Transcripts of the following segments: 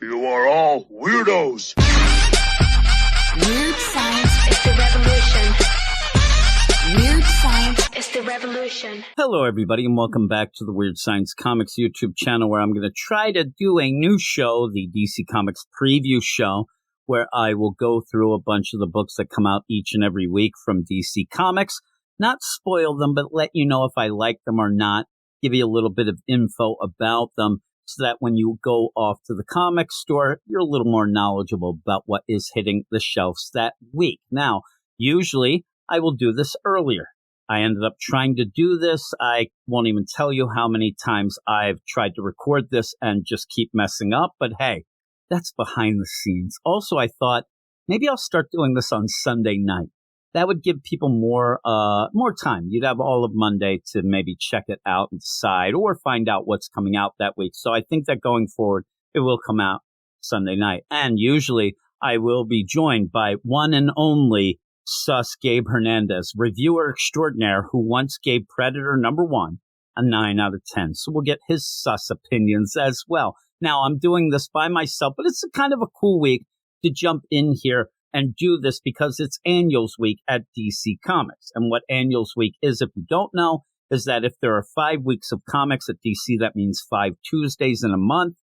You are all weirdos. Weird science is the revolution. Weird science is the revolution. Hello, everybody, and welcome back to the Weird Science Comics YouTube channel, where I'm going to try to do a new show, the DC Comics Preview Show, where I will go through a bunch of the books that come out each and every week from DC Comics. Not spoil them, but let you know if I like them or not. Give you a little bit of info about them, so that when you go off to the comic store, you're a little more knowledgeable about what is hitting the shelves that week. Now, usually I will do this earlier. I ended up trying to do this. I won't even tell you how many times I've tried to record this and just keep messing up. But hey, that's behind the scenes. Also, I thought maybe I'll start doing this on Sunday night. That would give people more time. You'd have all of Monday to maybe check it out and decide or find out what's coming out that week. So I think that going forward, it will come out Sunday night. And usually I will be joined by one and only Sus Gabe Hernandez, reviewer extraordinaire who once gave Predator #1 a 9 out of 10. So we'll get his sus opinions as well. Now, I'm doing this by myself, but it's a kind of a cool week to jump in here and do this because it's Annuals Week at DC Comics. And what Annuals Week is, if you don't know, is that if there are 5 weeks of comics at DC, that means 5 Tuesdays in a month.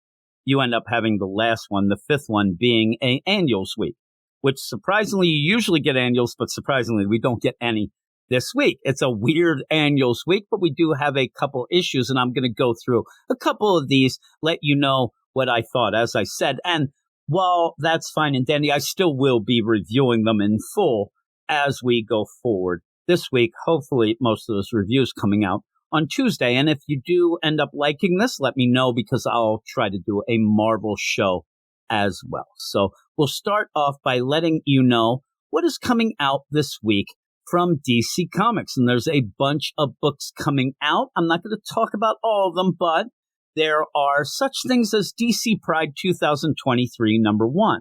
You end up having the last one, the 5th one, being a Annuals Week, which surprisingly, you usually get annuals, but surprisingly, we don't get any this week. It's a weird Annuals Week, but we do have a couple issues, and I'm going to go through a couple of these, let you know what I thought, as I said. And while that's fine and dandy, I still will be reviewing them in full as we go forward. This week, hopefully, most of those reviews coming out on Tuesday. And if you do end up liking this, let me know because I'll try to do a Marvel show as well. So we'll start off by letting you know what is coming out this week from DC Comics. And there's a bunch of books coming out. I'm not going to talk about all of them, but there are such things as DC Pride 2023 #1.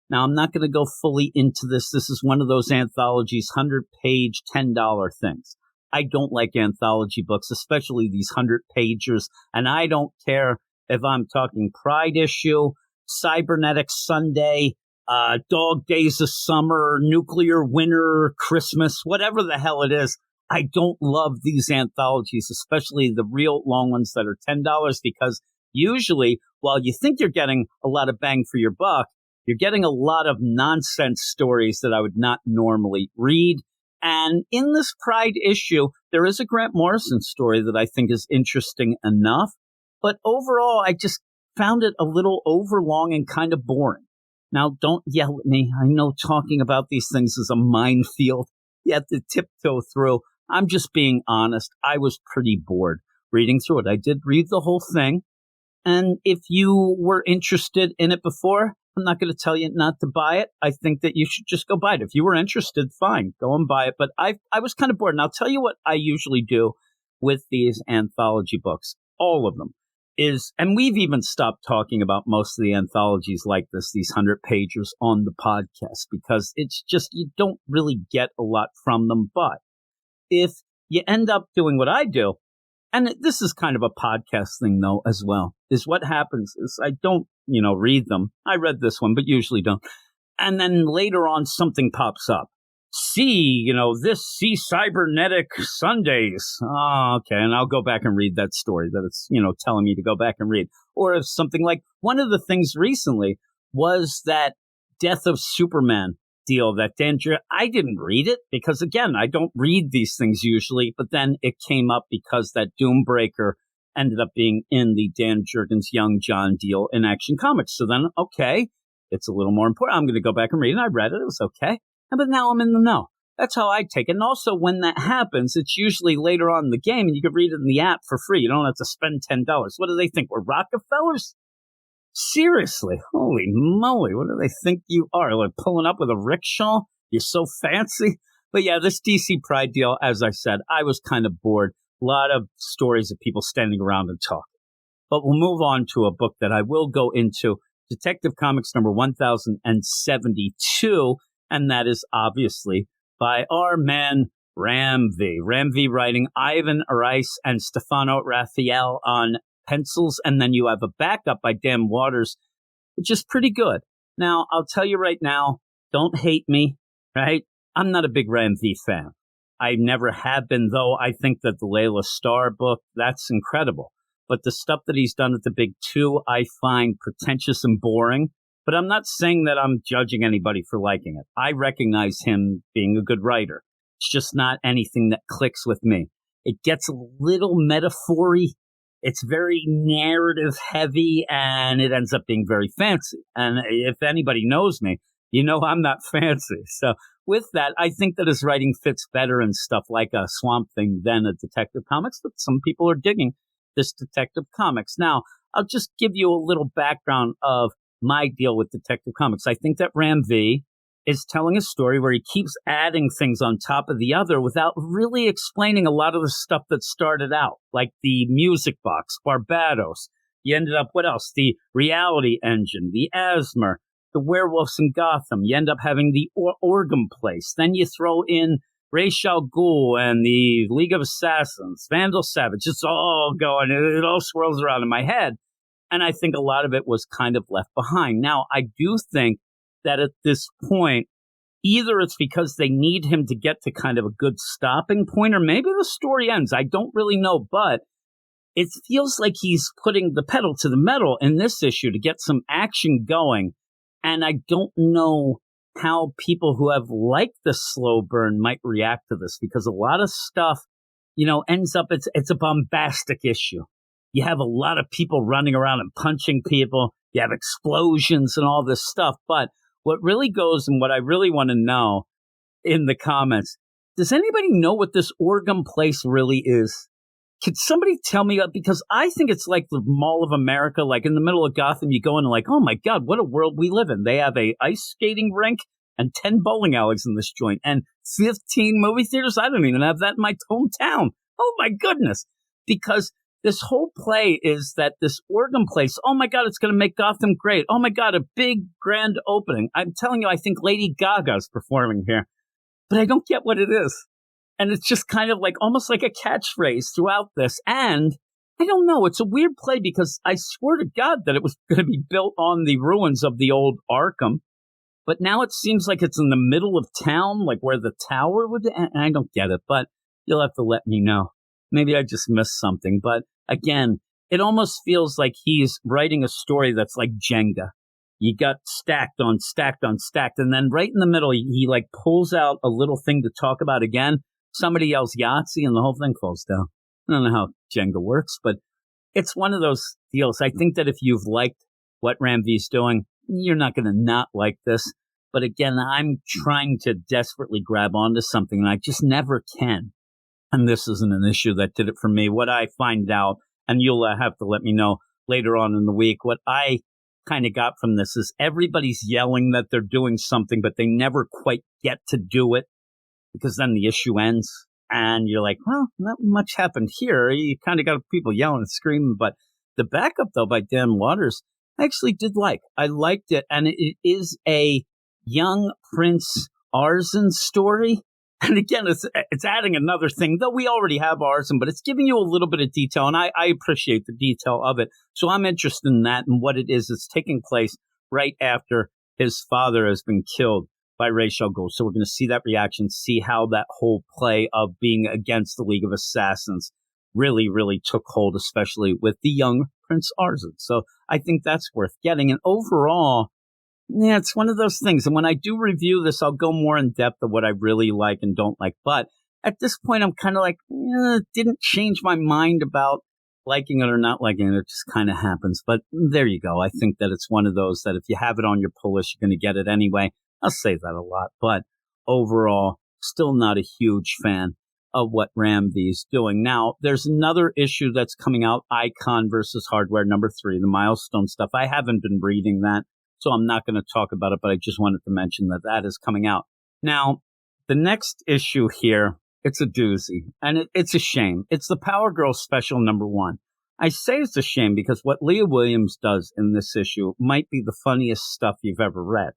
Now, I'm not going to go fully into this. This is one of those anthologies, 100-page, $10 things. I don't like anthology books, especially these 100-pagers, and I don't care if I'm talking Pride issue, Cybernetic Sunday, Dog Days of Summer, Nuclear Winter, Christmas, whatever the hell it is. I don't love these anthologies, especially the real long ones that are $10, because usually, while you think you're getting a lot of bang for your buck, you're getting a lot of nonsense stories that I would not normally read. And in this Pride issue, there is a Grant Morrison story that I think is interesting enough. But overall, I just found it a little overlong and kind of boring. Now, don't yell at me. I know talking about these things is a minefield. You have to tiptoe through. I'm just being honest. I was pretty bored reading through it. I did read the whole thing. And if you were interested in it before, I'm not going to tell you not to buy it. I think that you should just go buy it. If you were interested, fine, go and buy it. But I was kind of bored. And I'll tell you what I usually do with these anthology books, all of them, is, and we've even stopped talking about most of the anthologies like this, these 100-pagers on the podcast, because it's just, you don't really get a lot from them. But if you end up doing what I do, and this is kind of a podcast thing, though, as well, is what happens is I don't, read them. I read this one, but usually don't. And then later on, something pops up. See Cybernetic Sundays. Oh, okay. And I'll go back and read that story that it's, telling me to go back and read. Or if something like one of the things recently was that Death of Superman deal that I didn't read it because, again, I don't read these things usually, but then it came up because that Doombreaker ended up being in the Dan Jurgens Young John deal in Action Comics. So then, okay, it's a little more important. I'm going to go back and read it. I read it. It was okay. But now I'm in the know. That's how I take it. And also, when that happens, it's usually later on in the game, and you can read it in the app for free. You don't have to spend $10. What do they think? We're Rockefellers? Seriously, holy moly, what do they think you are? Like pulling up with a rickshaw? You're so fancy. But yeah, this DC Pride deal, as I said, I was kind of bored. A lot of stories of people standing around and talking. But we'll move on to a book that I will go into, Detective Comics number 1072, and that is obviously by our man Ram V. Ram V writing, Ivan Rice and Stefano Raphael on pencils, and then you have a backup by Dan Waters which is pretty good. Now, I'll tell you right now, don't hate me, right? I'm not a big Ram V fan. I never have been, though. I think that the Layla Starr book, that's incredible. But the stuff that he's done at the big two, I find pretentious and boring. But I'm not saying that I'm judging anybody for liking it. I recognize him being a good writer. It's just not anything that clicks with me. It gets a little metaphor-y. It's very narrative heavy, and it ends up being very fancy. And if anybody knows me, you know I'm not fancy. So with that, I think that his writing fits better in stuff like a Swamp Thing than a Detective Comics, but some people are digging this Detective Comics. Now, I'll just give you a little background of my deal with Detective Comics. I think that Ram V is telling a story where he keeps adding things on top of the other without really explaining a lot of the stuff that started out, like the Music Box, Barbados. You ended up, what else? The Reality Engine, the Asthma, the Werewolves in Gotham. You end up having the Organ Place. Then you throw in Ra's al Ghul and the League of Assassins, Vandal Savage. It's all going, it all swirls around in my head. And I think a lot of it was kind of left behind. Now, I do think that at this point, either it's because they need him to get to kind of a good stopping point, or maybe the story ends. I don't really know, but it feels like he's putting the pedal to the metal in this issue to get some action going. And I don't know how people who have liked the slow burn might react to this, because a lot of stuff, ends up, it's a bombastic issue. You have a lot of people running around and punching people. You have explosions and all this stuff. But what really goes, and what I really want to know in the comments, does anybody know what this Organ Place really is? Could somebody tell me? Because I think it's like the Mall of America, like in the middle of Gotham. You go in and like, oh my God, what a world we live in. They have a ice skating rink and 10 bowling alleys in this joint and 15 movie theaters. I don't even have that in my hometown. Oh my goodness. Because this whole play is that this Organ Place, oh my God, it's going to make Gotham great. Oh my God, a big grand opening. I'm telling you, I think Lady Gaga's performing here, but I don't get what it is. And it's just kind of like almost like a catchphrase throughout this. And I don't know, it's a weird play because I swear to God that it was going to be built on the ruins of the old Arkham. But now it seems like it's in the middle of town, like where the tower would be. And I don't get it, but you'll have to let me know. Maybe I just missed something. But again, it almost feels like he's writing a story that's like Jenga. You got stacked on stacked on stacked. And then right in the middle, he like pulls out a little thing to talk about again. Somebody yells Yahtzee and the whole thing falls down. I don't know how Jenga works, but it's one of those deals. I think that if you've liked what Ram V's doing, you're not going to not like this. But again, I'm trying to desperately grab onto something, and I just never can. And this isn't an issue that did it for me. What I find out, and you'll have to let me know later on in the week, what I kind of got from this is everybody's yelling that they're doing something, but they never quite get to do it. Because then the issue ends and you're like, well, not much happened here. You kind of got people yelling and screaming. But the backup, though, by Dan Waters, I actually did like. I liked it. And it is a young Prince Arzen story. And again, it's adding another thing, though we already have Arzen, but it's giving you a little bit of detail. And I appreciate the detail of it. So I'm interested in that and what it is. It's taking place right after his father has been killed by Ra's al Ghul. So we're going to see that reaction, see how that whole play of being against the League of Assassins really, really took hold, especially with the young Prince Arzen. So I think that's worth getting. And overall, yeah, it's one of those things. And when I do review this, I'll go more in depth of what I really like and don't like. But at this point, I'm kind of like, it didn't change my mind about liking it or not liking it. It just kind of happens. But there you go. I think that it's one of those that if you have it on your pull list, you're going to get it anyway. I'll say that a lot, but overall, still not a huge fan of what Ram V's doing. Now, there's another issue that's coming out, Icon versus Hardware #3, the Milestone stuff. I haven't been reading that, so I'm not going to talk about it, but I just wanted to mention that that is coming out. Now, the next issue here, it's a doozy, and it's a shame. It's the Power Girl Special #1. I say it's a shame because what Leah Williams does in this issue might be the funniest stuff you've ever read.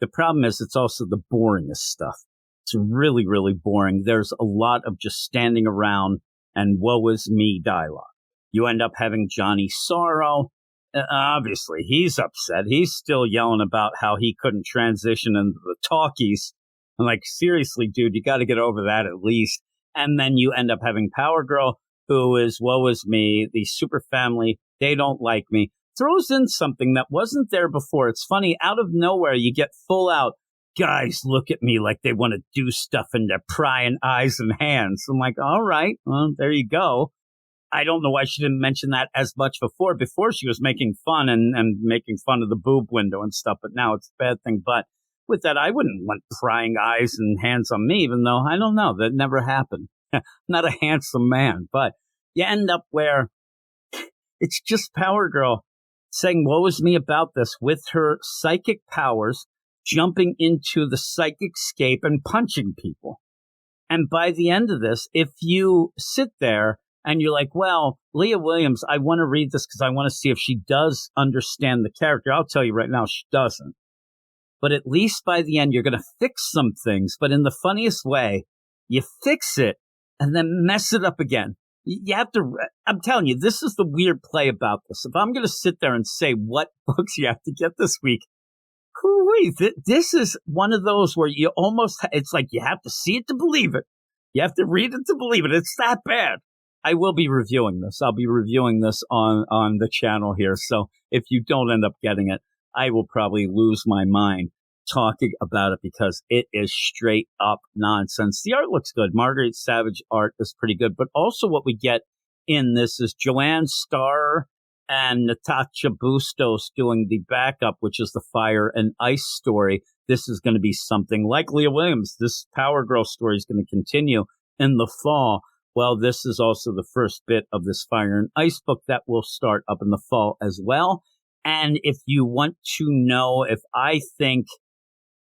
The problem is it's also the boringest stuff. It's really, really boring. There's a lot of just standing around and woe is me dialogue. You end up having Johnny Sorrow, obviously, he's upset. He's still yelling about how he couldn't transition into the talkies. I'm like, seriously, dude, you got to get over that at least. And then you end up having Power Girl, who is woe is me, the super family, they don't like me. Throws in something that wasn't there before. It's funny, out of nowhere, you get full out, guys look at me like they want to do stuff and they're prying eyes and hands. I'm like, all right, well, there you go. I don't know why she didn't mention that as much before. Before she was making fun and making fun of the boob window and stuff, but now it's a bad thing. But with that, I wouldn't want prying eyes and hands on me, even though I don't know, that never happened. Not a handsome man, but you end up where it's just Power Girl saying, woe is me about this, with her psychic powers, jumping into the psychic scape and punching people. And by the end of this, if you sit there and you're like, well, Leah Williams, I want to read this because I want to see if she does understand the character. I'll tell you right now, she doesn't. But at least by the end, you're going to fix some things. But in the funniest way, you fix it and then mess it up again. You have to, I'm telling you, this is the weird play about this. If I'm going to sit there and say what books you have to get this week, this is one of those where you almost, it's like you have to see it to believe it. You have to read it to believe it. It's that bad. I will be reviewing this. I'll be reviewing this on the channel here. So if you don't end up getting it, I will probably lose my mind talking about it because it is straight up nonsense. The art looks good. Marguerite Savage art is pretty good. But also what we get in this is Joanne Starr and Natasha Bustos doing the backup, which is the Fire and Ice story. This is going to be something like Leah Williams. This Power Girl story is going to continue in the fall. Well, this is also the first bit of this Fire and Ice book that will start up in the fall as well. And if you want to know if I think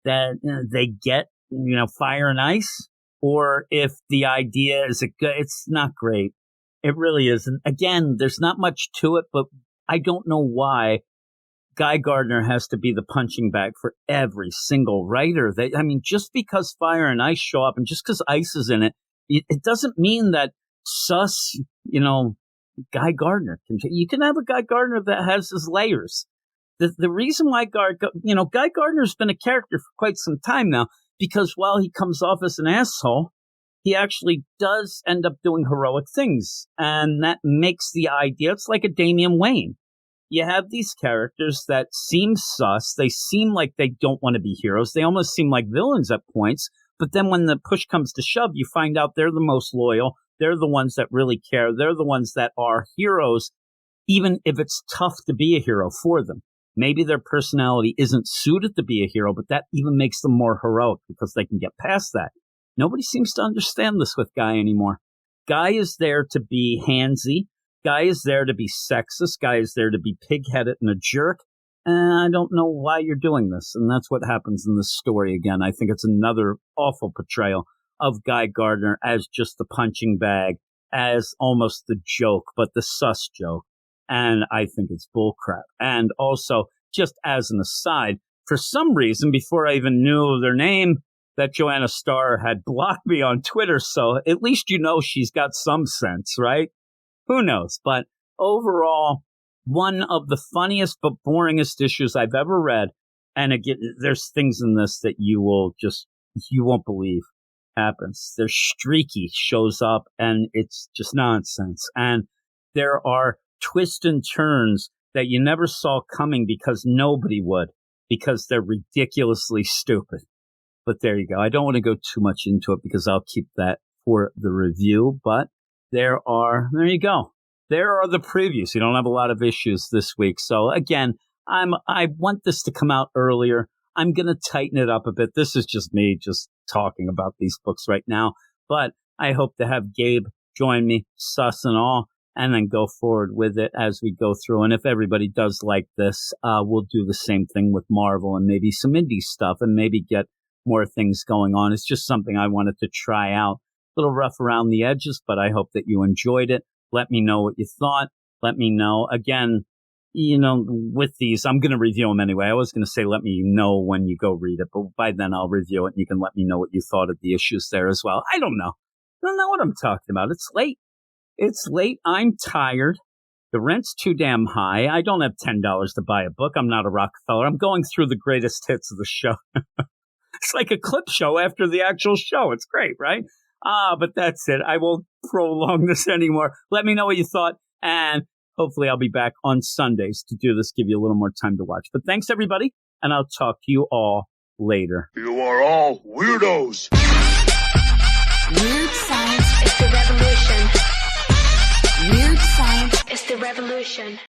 that they get, Fire and Ice, or if the idea is it's not great. It really isn't. Again, there's not much to it, but I don't know why Guy Gardner has to be the punching bag for every single writer. Just because Fire and Ice show up and just because Ice is in it, it doesn't mean that sus, Guy Gardner. You can have a Guy Gardner that has his layers. The reason why Guy Gardner's been a character for quite some time now, because while he comes off as an asshole, he actually does end up doing heroic things. And that makes the idea, it's like a Damian Wayne. You have these characters that seem sus. They seem like they don't want to be heroes. They almost seem like villains at points. But then when the push comes to shove, you find out they're the most loyal. They're the ones that really care. They're the ones that are heroes, even if it's tough to be a hero for them. Maybe their personality isn't suited to be a hero, but that even makes them more heroic because they can get past that. Nobody seems to understand this with Guy anymore. Guy is there to be handsy. Guy is there to be sexist. Guy is there to be pig-headed and a jerk. And I don't know why you're doing this. And that's what happens in this story again. I think it's another awful portrayal of Guy Gardner as just the punching bag, as almost the joke, but the sus joke. And I think it's bullcrap. And also, just as an aside, for some reason, before I even knew their name, that Joanna Starr had blocked me on Twitter. So at least she's got some sense, right? Who knows? But overall, one of the funniest but boringest issues I've ever read. And again, there's things in this that you won't believe happens. There's Streaky shows up and it's just nonsense. And there are twists and turns that you never saw coming because nobody would, because they're ridiculously stupid. But there you go. I don't want to go too much into it because I'll keep that for the review. But there you go. There are the previews. You don't have a lot of issues this week. So again, I want this to come out earlier. I'm going to tighten it up a bit. This is just me just talking about these books right now. But I hope to have Gabe join me, sus and all, and then go forward with it as we go through. And if everybody does like this, we'll do the same thing with Marvel and maybe some indie stuff and maybe get more things going on. It's just something I wanted to try out. A little rough around the edges, but I hope that you enjoyed it. Let me know what you thought. Let me know. Again, with these, I'm going to review them anyway. I was going to say let me know when you go read it, but by then I'll review it and you can let me know what you thought of the issues there as well. I don't know what I'm talking about. It's late. I'm tired. The rent's too damn high. I don't have $10 to buy a book. I'm not a Rockefeller. I'm going through the greatest hits of the show. It's like a clip show after the actual show. It's great, right? But that's it. I won't prolong this anymore. Let me know what you thought, and hopefully I'll be back on Sundays to do this, give you a little more time to watch. But thanks, everybody, and I'll talk to you all later. You are all weirdos. Weird science is the revolution. Weird science is the revolution.